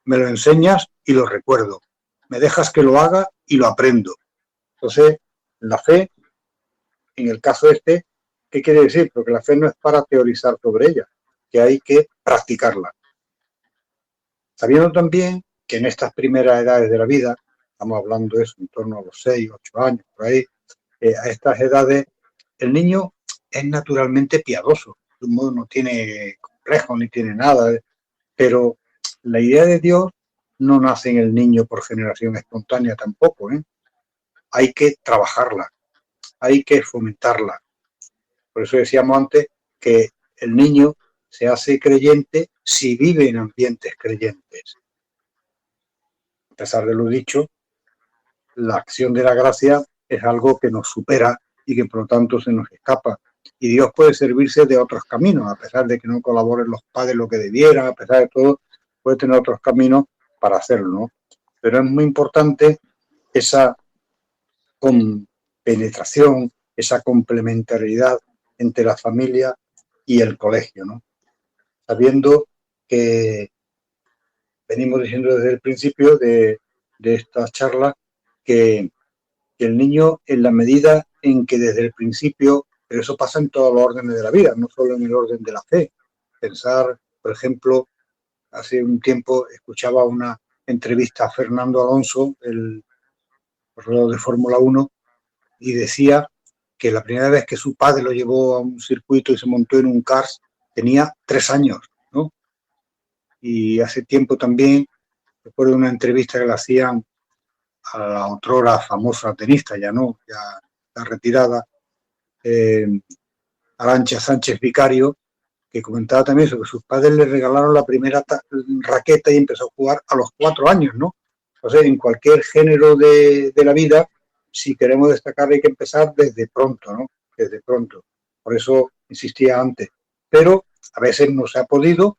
me lo enseñas y lo recuerdo, me dejas que lo haga y lo aprendo. Entonces, la fe, en el caso este, ¿qué quiere decir? Porque la fe no es para teorizar sobre ella, que hay que practicarla. Sabiendo también que en estas primeras edades de la vida, estamos hablando de eso en torno a los 6, 8 años, por ahí, a estas edades, el niño es naturalmente piadoso, de un modo no tiene complejo ni tiene nada, pero la idea de Dios no nace en el niño por generación espontánea tampoco, ¿eh? Hay que trabajarla, hay que fomentarla. Por eso decíamos antes que el niño se hace creyente si vive en ambientes creyentes. A pesar de lo dicho, la acción de la gracia es algo que nos supera y que por lo tanto se nos escapa. Y Dios puede servirse de otros caminos, a pesar de que no colaboren los padres lo que debieran, a pesar de todo, puede tener otros caminos para hacerlo, ¿no? Pero es muy importante esa compenetración, esa complementariedad entre la familia y el colegio, ¿no? Sabiendo que venimos diciendo desde el principio de esta charla que el niño, en la medida en que desde el principio, pero eso pasa en todos los órdenes de la vida, no solo en el orden de la fe. Pensar, por ejemplo, hace un tiempo escuchaba una entrevista a Fernando Alonso, el corredor de Fórmula 1, y decía que la primera vez que su padre lo llevó a un circuito y se montó en un karts tenía 3 años, ¿no? Y hace tiempo también, recuerdo una entrevista que le hacían a la otrora famosa tenista, ya no, ya retirada, Arantxa Sánchez Vicario, que comentaba también eso, que sus padres le regalaron la primera raqueta y empezó a jugar a los 4 años, ¿no? O sea, en cualquier género de la vida, si queremos destacar, hay que empezar desde pronto, ¿no? Desde pronto. Por eso insistía antes. Pero a veces no se ha podido.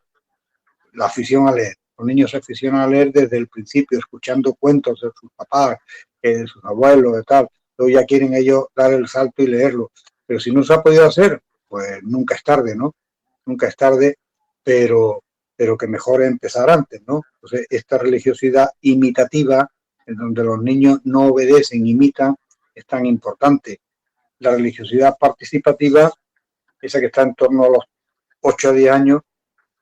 La afición a leer. Los niños se aficionan a leer desde el principio, escuchando cuentos de sus papás, de sus abuelos, de tal. Luego ya quieren ellos dar el salto y leerlo. Pero si no se ha podido hacer, pues nunca es tarde, ¿no? Nunca es tarde, pero que mejor empezar antes, ¿no? Entonces, esta religiosidad imitativa, en donde los niños no obedecen, imitan, es tan importante. La religiosidad participativa, esa que está en torno a los 8 a 10 años,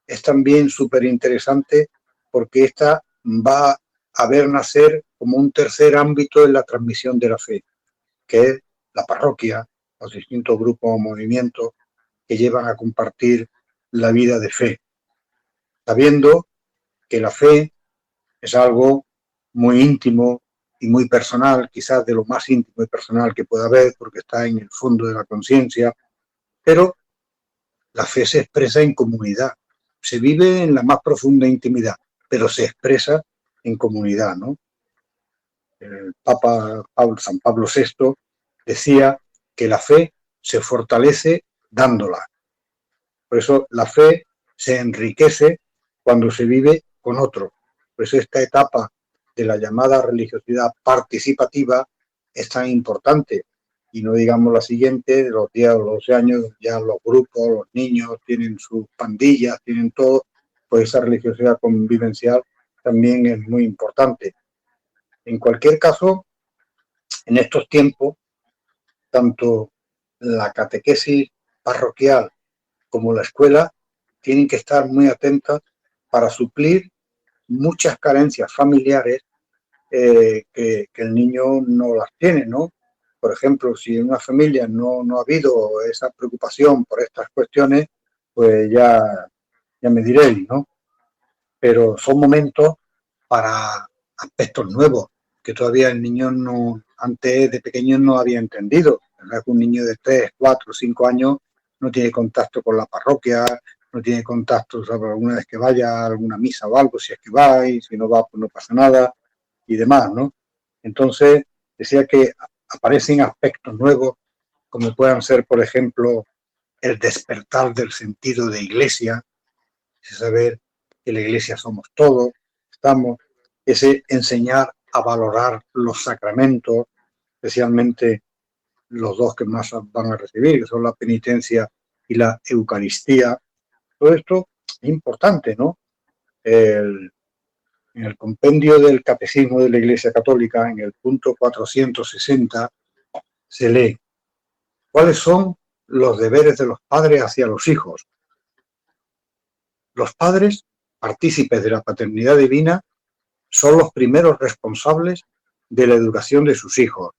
es también súper interesante porque esta va a ver nacer como un tercer ámbito en la transmisión de la fe, que es la parroquia, los distintos grupos o movimientos que llevan a compartir la vida de fe, sabiendo que la fe es algo muy íntimo y muy personal, quizás de lo más íntimo y personal que pueda haber, porque está en el fondo de la conciencia, pero la fe se expresa en comunidad, se vive en la más profunda intimidad, pero se expresa en comunidad, ¿no? El Papa San Pablo VI decía que la fe se fortalece dándola. Por eso la fe se enriquece cuando se vive con otro. Por eso esta etapa de la llamada religiosidad participativa es tan importante. Y no digamos la siguiente, de los 10 o los 12 años, ya los grupos, los niños tienen sus pandillas, tienen todo, pues esa religiosidad convivencial también es muy importante. En cualquier caso, en estos tiempos, tanto la catequesis parroquial como la escuela tienen que estar muy atentas para suplir muchas carencias familiares que el niño no las tiene, ¿no? Por ejemplo, si en una familia no ha habido esa preocupación por estas cuestiones, pues ya me diréis, ¿no? Pero son momentos para aspectos nuevos que todavía el niño antes de pequeño no había entendido. ¿Verdad? Un niño de 3, 4, 5 años no tiene contacto con la parroquia, no tiene contacto, ¿sabes? Alguna vez que vaya a alguna misa o algo, si es que va, y si no va, pues no pasa nada, y demás, ¿no? Entonces, decía que aparecen aspectos nuevos, como puedan ser, por ejemplo, el despertar del sentido de iglesia, saber que la iglesia somos todos, estamos, ese enseñar a valorar los sacramentos, especialmente los dos que más van a recibir, que son la penitencia y la Eucaristía. Todo esto es importante, ¿no? En el compendio del Catecismo de la Iglesia Católica, en el punto 460, se lee: ¿cuáles son los deberes de los padres hacia los hijos? Los padres, partícipes de la paternidad divina, son los primeros responsables de la educación de sus hijos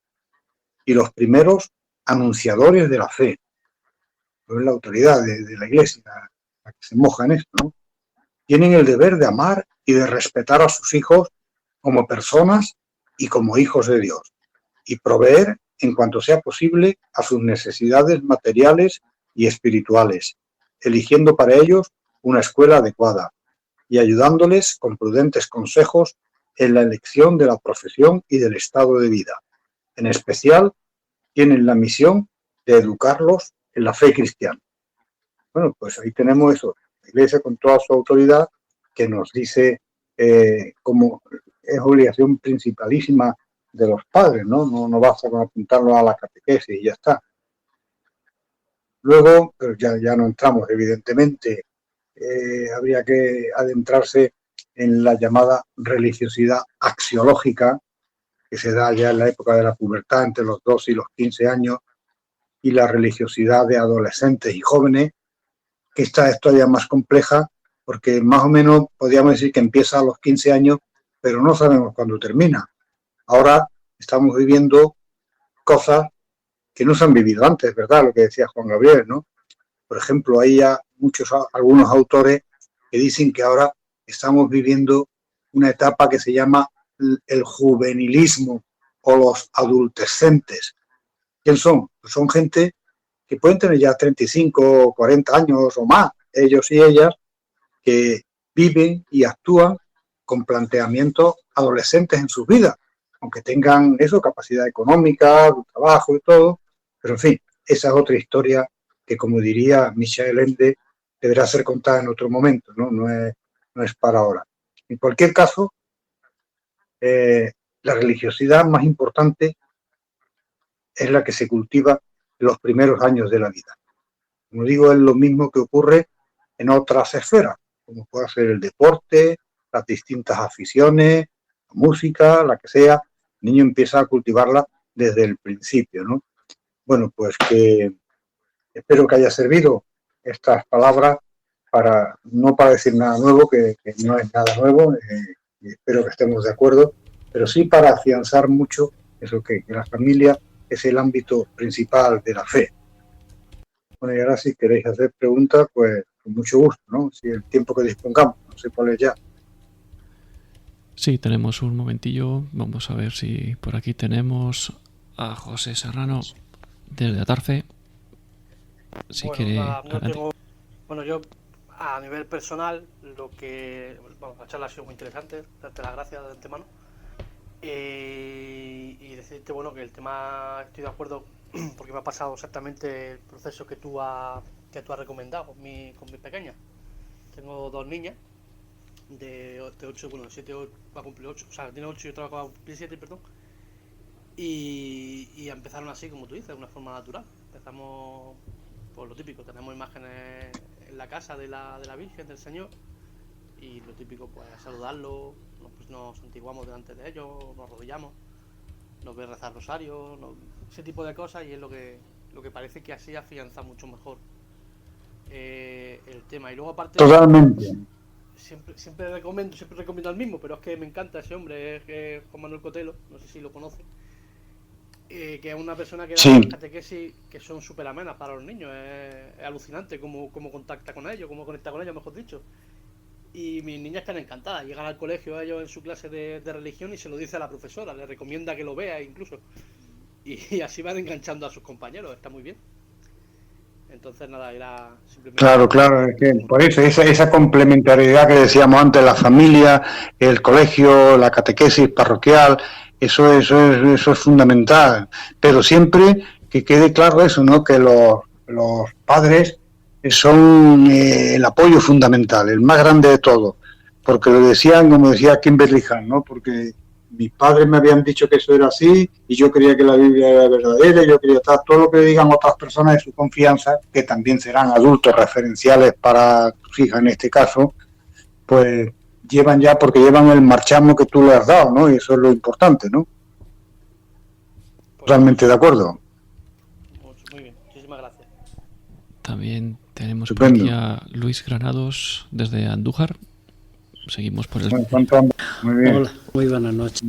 y los primeros anunciadores de la fe. Es la autoridad de la Iglesia la que se moja en esto, ¿no? Tienen el deber de amar y de respetar a sus hijos como personas y como hijos de Dios, y proveer, en cuanto sea posible, a sus necesidades materiales y espirituales, eligiendo para ellos una escuela adecuada y ayudándoles con prudentes consejos en la elección de la profesión y del estado de vida. En especial, tienen la misión de educarlos en la fe cristiana. Bueno, pues ahí tenemos eso, la Iglesia con toda su autoridad, que nos dice cómo es obligación principalísima de los padres, ¿no? No basta con apuntarlo a la catequesis y ya está. Luego, pero ya no entramos, evidentemente, habría que adentrarse en la llamada religiosidad axiológica, que se da ya en la época de la pubertad, entre los 12 y los 15 años, y la religiosidad de adolescentes y jóvenes, que esta es todavía más compleja, porque más o menos podríamos decir que empieza a los 15 años, pero no sabemos cuándo termina. Ahora estamos viviendo cosas que no se han vivido antes, ¿verdad? Lo que decía Juan Gabriel, ¿no? Por ejemplo, hay ya algunos autores que dicen que ahora estamos viviendo una etapa que se llama el juvenilismo o los adultescentes. ¿Quién son? Pues son gente que pueden tener ya 35 o 40 años o más, ellos y ellas, que viven y actúan con planteamientos adolescentes en sus vidas, aunque tengan eso, capacidad económica, trabajo y todo, pero en fin, esa es otra historia que, como diría Michel Ende, deberá ser contada en otro momento, ¿no? No es para ahora. En cualquier caso, la religiosidad más importante es la que se cultiva en los primeros años de la vida. Como digo, es lo mismo que ocurre en otras esferas, como puede ser el deporte, las distintas aficiones, la música, la que sea. El niño empieza a cultivarla desde el principio, ¿no? Bueno, pues que espero que haya servido estas palabras no para decir nada nuevo, que no es nada nuevo, y espero que estemos de acuerdo, pero sí para afianzar mucho eso, que la familia es el ámbito principal de la fe. Bueno, y ahora si queréis hacer preguntas, pues con mucho gusto, ¿no? Si el tiempo que dispongamos, no sé cuál es ya. Sí, tenemos un momentillo. Vamos a ver si por aquí tenemos a José Serrano desde Atarfe. Si quiere. Bueno, yo a nivel personal, la charla ha sido muy interesante, darte las gracias de antemano. Y decirte, bueno, que el tema estoy de acuerdo porque me ha pasado exactamente el proceso que tú has recomendado con mi pequeña. Tengo 2 niñas de 8, bueno, 7 va a cumplir 8, o sea, tiene 8 y otra va a cumplir 7, perdón. Y empezaron así, como tú dices, de una forma natural. Empezamos por lo típico, tenemos imágenes en la casa de la Virgen, del Señor, y lo típico, pues saludarlo, nos santiguamos delante de ellos, nos arrodillamos, nos ve rezar rosario, ese tipo de cosas, y es lo que parece que así afianza mucho mejor el tema. Y luego aparte, totalmente, siempre recomiendo al mismo, pero es que me encanta ese hombre, es Juan Manuel Cotelo, no sé si lo conoce, que es una persona que da catequesis que son súper amenas para los niños. Es alucinante cómo contacta con ellos, cómo conecta con ellos, mejor dicho. Y mis niñas están encantadas, llegan al colegio ellos en su clase de religión y se lo dice a la profesora, le recomienda que lo vea incluso, y así van enganchando a sus compañeros, está muy bien. Entonces nada, era simplemente... Claro, es que por eso esa complementariedad que decíamos antes, la familia, el colegio, la catequesis parroquial, eso es fundamental, pero siempre que quede claro eso, ¿no? Que los padres son el apoyo fundamental, el más grande de todos, porque lo decían, como decía Kimberly Hahn, ¿no? Porque mis padres me habían dicho que eso era así y yo creía que la Biblia era verdadera, y yo quería estar todo lo que digan otras personas de su confianza, que también serán adultos referenciales para tus hijas en este caso, pues llevan el marchamo que tú le has dado, ¿no? Y eso es lo importante, ¿no? Totalmente de acuerdo. Muy bien, muchísimas gracias. También tenemos por aquí a Luis Granados desde Andújar. Seguimos por el... Muy bien. Hola, muy buenas noches.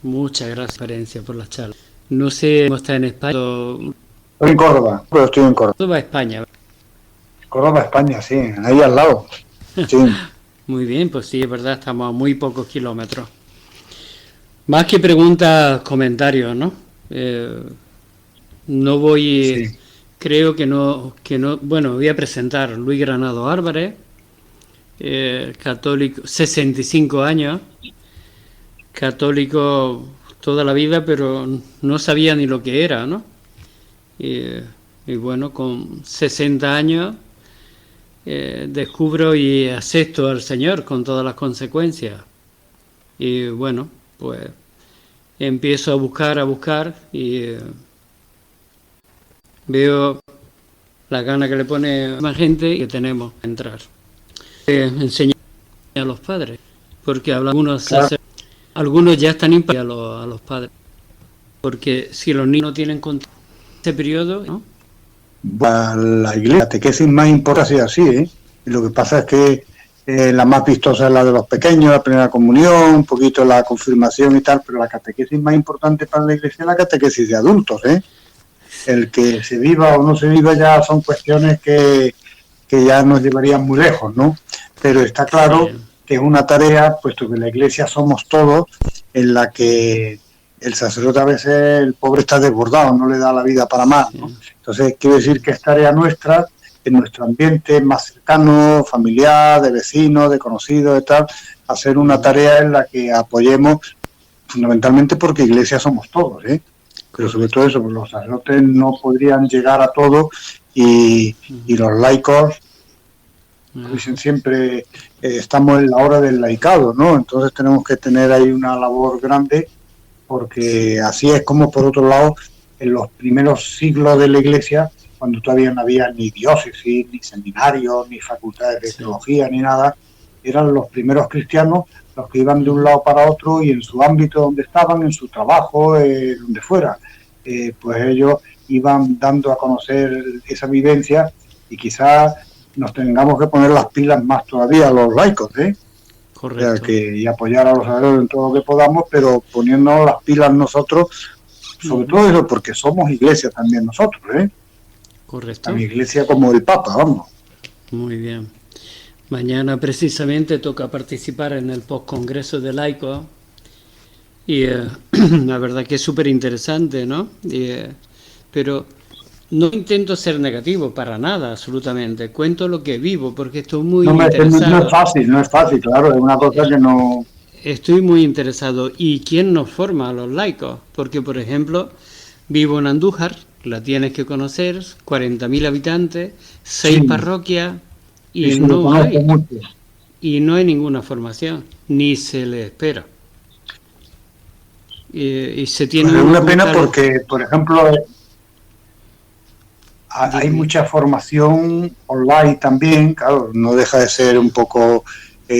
Muchas gracias, Ferencia, por la charla. No sé cómo está en España. Estoy en Córdoba, pero estoy en Córdoba. Córdoba, España. Córdoba, España, sí, ahí al lado. Sí. Muy bien, pues sí, es verdad, estamos a muy pocos kilómetros. Más que preguntas, comentarios, ¿no? No voy... Sí. Creo que no... Bueno, voy a presentar a Luis Granados Álvarez, católico, 65 años, católico toda la vida, pero no sabía ni lo que era, ¿no? Y bueno, con 60 años descubro y acepto al Señor con todas las consecuencias. Y bueno, pues empiezo a buscar y veo la gana que le pone más gente que tenemos a entrar. Enseñar a los padres, porque algunos ya están impactados a los padres, porque si los niños no tienen contacto en este periodo, ¿no? La iglesia, la catequesis más importante es así, ¿eh? Y lo que pasa es que la más vistosa es la de los pequeños, la primera comunión, un poquito la confirmación y tal, pero la catequesis más importante para la iglesia es la catequesis de adultos, ¿eh? El que se viva o no se viva ya son cuestiones que ya nos llevarían muy lejos, ¿no? Pero está claro que es una tarea, puesto que la iglesia somos todos, en la que el sacerdote a veces, el pobre está desbordado, no le da la vida para más, ¿no? Entonces, quiere decir que es tarea nuestra, en nuestro ambiente más cercano, familiar, de vecinos, de conocidos, de tal, hacer una tarea en la que apoyemos, fundamentalmente porque iglesia somos todos, ¿eh? Pero sobre todo eso, los sacerdotes no podrían llegar a todo y los laicos, dicen siempre, estamos en la hora del laicado, ¿no? Entonces tenemos que tener ahí una labor grande, porque así es como, por otro lado, en los primeros siglos de la Iglesia, cuando todavía no había ni diócesis, ni seminarios, ni facultades de teología, ni nada, eran los primeros cristianos los que iban de un lado para otro y en su ámbito donde estaban, en su trabajo, donde fuera, pues ellos iban dando a conocer esa vivencia y quizás nos tengamos que poner las pilas más todavía los laicos, ¿eh? Correcto. O sea, y apoyar a los sacerdotes en todo lo que podamos, pero poniéndonos las pilas nosotros, sobre todo eso, porque somos iglesia también nosotros, ¿eh? Correcto. La iglesia como el Papa, vamos. Muy bien. Mañana precisamente toca participar en el postcongreso de laicos y la verdad que es súper interesante, ¿no? Pero no intento ser negativo para nada, absolutamente. Cuento lo que vivo porque estoy muy interesado. No es fácil, claro, es una cosa que no... Estoy muy interesado. ¿Y quién nos forma a los laicos? Porque, por ejemplo, vivo en Andújar, la tienes que conocer, 40.000 habitantes, 6 parroquias y no hay ninguna formación, ni se le espera. Y se tiene pues es una pena porque, por ejemplo, hay mucha formación online también, claro, no deja de ser un poco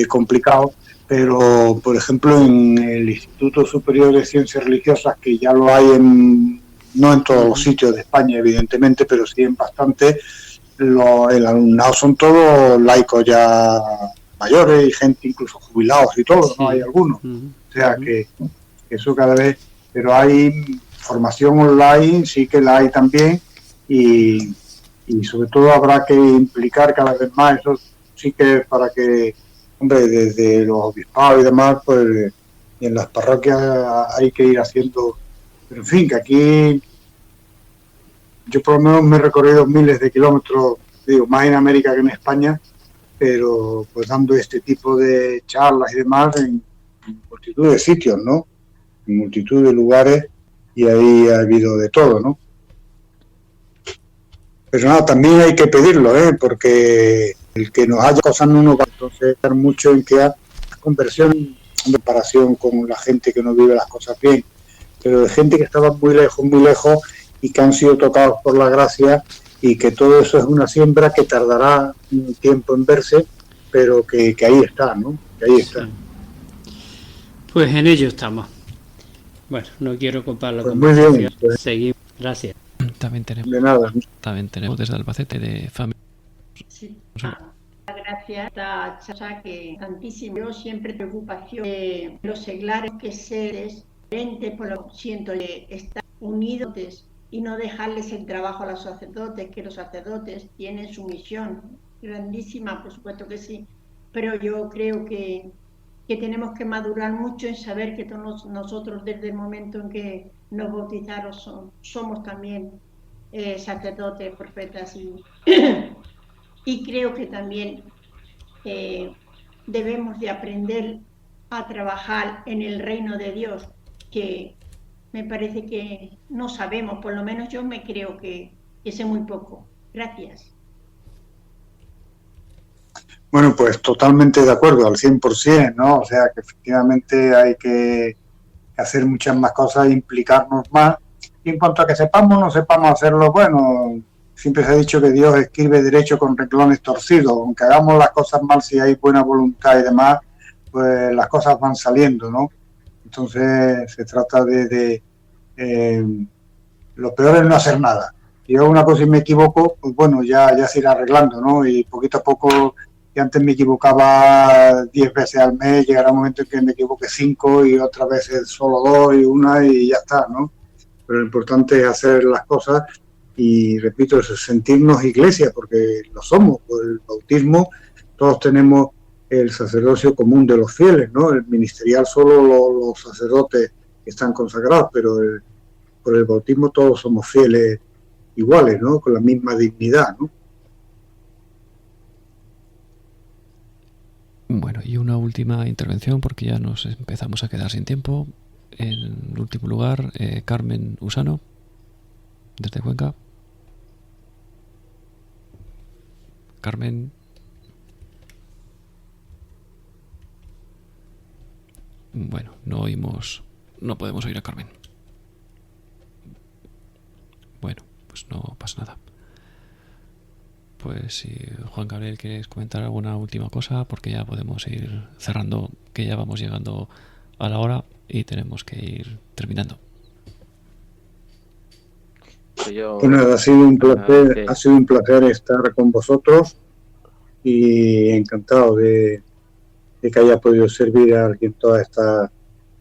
complicado, pero, por ejemplo, en el Instituto Superior de Ciencias Religiosas, que ya lo hay no en todos los sitios de España, evidentemente, pero sí en bastante, el alumnado son todos laicos ya mayores y gente incluso jubilados y todo, ¿no? Hay algunos. O sea que eso cada vez... Pero hay formación online, sí que la hay también, y sobre todo habrá que implicar cada vez más, eso sí que para que, hombre, desde los obispados y demás, pues y en las parroquias hay que ir haciendo, pero en fin, que aquí yo por lo menos me he recorrido miles de kilómetros, digo, más en América que en España, pero pues dando este tipo de charlas y demás en multitud de sitios, ¿no? En multitud de lugares, y ahí ha habido de todo, ¿no? Pero nada, también hay que pedirlo, porque el que nos haya cosas no nos va a entonces dar mucho en que haya conversión en comparación con la gente que no vive las cosas bien, pero de gente que estaba muy lejos y que han sido tocados por la gracia, y que todo eso es una siembra que tardará un tiempo en verse, pero que ahí está, ¿no? Que ahí está. Pues en ello estamos. Bueno, no quiero ocupar la conversación. Muy bien, pues. Seguimos. Gracias. También tenemos, de nada. También tenemos desde Albacete de familia. Sí. Gracias a Chacha, que tantísimo. Yo siempre preocupación de los seglares que seres diferentes, por lo que siento, de estar unidos y no dejarles el trabajo a los sacerdotes, que los sacerdotes tienen su misión grandísima, por supuesto que sí, pero yo creo que tenemos que madurar mucho en saber que todos nosotros desde el momento en que nos bautizaron somos también sacerdotes, profetas y creo que también debemos de aprender a trabajar en el reino de Dios, que me parece que no sabemos, por lo menos yo me creo que sé muy poco. Gracias. Bueno, pues totalmente de acuerdo, al 100%, ¿no? O sea, que efectivamente hay que hacer muchas más cosas, implicarnos más. Y en cuanto a que sepamos o no sepamos hacerlo, bueno, siempre se ha dicho que Dios escribe derecho con renglones torcidos. Aunque hagamos las cosas mal, si hay buena voluntad y demás, pues las cosas van saliendo, ¿no? Entonces se trata lo peor es no hacer nada. Si yo hago una cosa y me equivoco, pues bueno, ya se irá arreglando, ¿no? Y poquito a poco, que antes me equivocaba 10 veces al mes, llegará un momento en que me equivoque 5 y otras veces solo 2 y una y ya está, ¿no? Pero lo importante es hacer las cosas y, repito, es sentirnos iglesia, porque lo somos. Por el bautismo todos tenemos el sacerdocio común de los fieles, ¿no? El ministerial solo los sacerdotes que están consagrados, pero por el bautismo todos somos fieles iguales, ¿no? Con la misma dignidad, ¿no? Bueno, y una última intervención porque ya nos empezamos a quedar sin tiempo. En último lugar, Carmen Usano, desde Cuenca. Carmen. Bueno, no podemos oír a Carmen. Bueno, pues no pasa nada. Pues si Juan Gabriel quieres comentar alguna última cosa, porque ya podemos ir cerrando, que ya vamos llegando a la hora y tenemos que ir terminando. Bueno, ha sido un placer estar con vosotros y encantado de que haya podido servir a alguien todas estas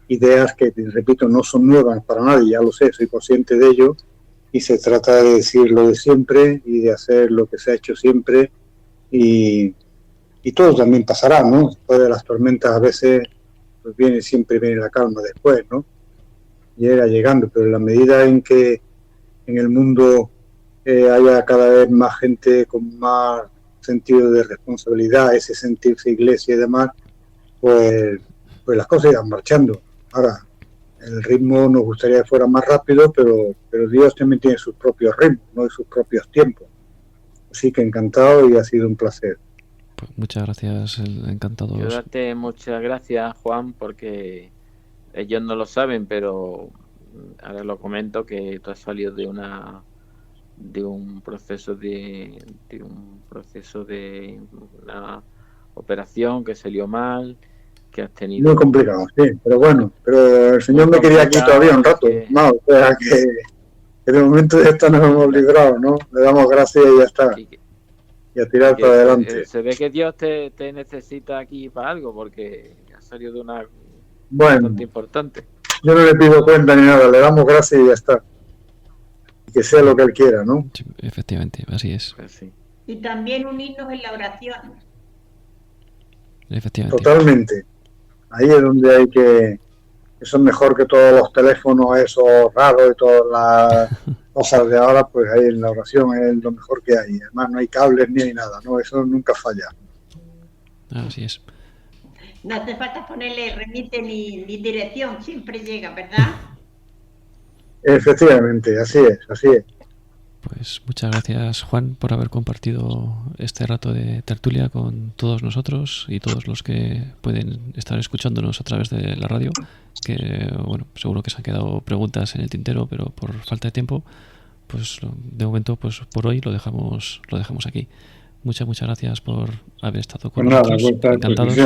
ideas que, repito, no son nuevas para nadie, ya lo sé, soy consciente de ello, y se trata de decir lo de siempre y de hacer lo que se ha hecho siempre, y todo también pasará, ¿no? Después de las tormentas a veces pues siempre viene la calma después, ¿no? Llega llegando, pero en la medida en que en el mundo haya cada vez más gente con más sentido de responsabilidad, ese sentirse iglesia y demás, pues las cosas irán marchando. Ahora, el ritmo nos gustaría que fuera más rápido, pero Dios también tiene sus propios ritmos, ¿no? Y sus propios tiempos. Así que encantado y ha sido un placer. Pues muchas gracias, encantado. Yo darte muchas gracias, Juan, porque ellos no lo saben, pero ahora lo comento, que tú has salido de un proceso de una operación que salió mal, que has tenido muy complicado, sí, pero bueno, pero el Señor me quería aquí todavía un rato, no, o sea que en el momento de esto nos hemos librado, ¿no? Le damos gracias y ya está, y a tirar para adelante. Se ve que Dios te necesita aquí para algo, porque has salido de una bastante importante. Yo no le pido cuenta ni nada, le damos gracias y ya está. Y que sea lo que Él quiera, ¿no? Sí, efectivamente, así es. Pues sí. Y también unirnos en la oración. Efectivamente. Totalmente. Ahí es donde hay que... Eso es mejor que todos los teléfonos esos raros y todas las cosas de ahora, pues ahí en la oración es lo mejor que hay. Además no hay cables ni hay nada, ¿no? Eso nunca falla. Así es. No hace falta ponerle remite ni dirección, siempre llega, ¿verdad? Efectivamente, así es, así es. Pues muchas gracias, Juan, por haber compartido este rato de tertulia con todos nosotros y todos los que pueden estar escuchándonos a través de la radio, que bueno, seguro que se han quedado preguntas en el tintero, pero por falta de tiempo, pues de momento, pues por hoy lo dejamos aquí. Muchas gracias por haber estado con nosotros. Encantados.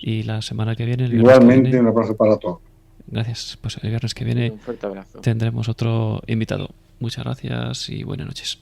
Y la semana que viene, igualmente, un abrazo para todos. Gracias. Pues el viernes que viene Un fuerte abrazo. tendremos otro invitado. Muchas gracias y buenas noches.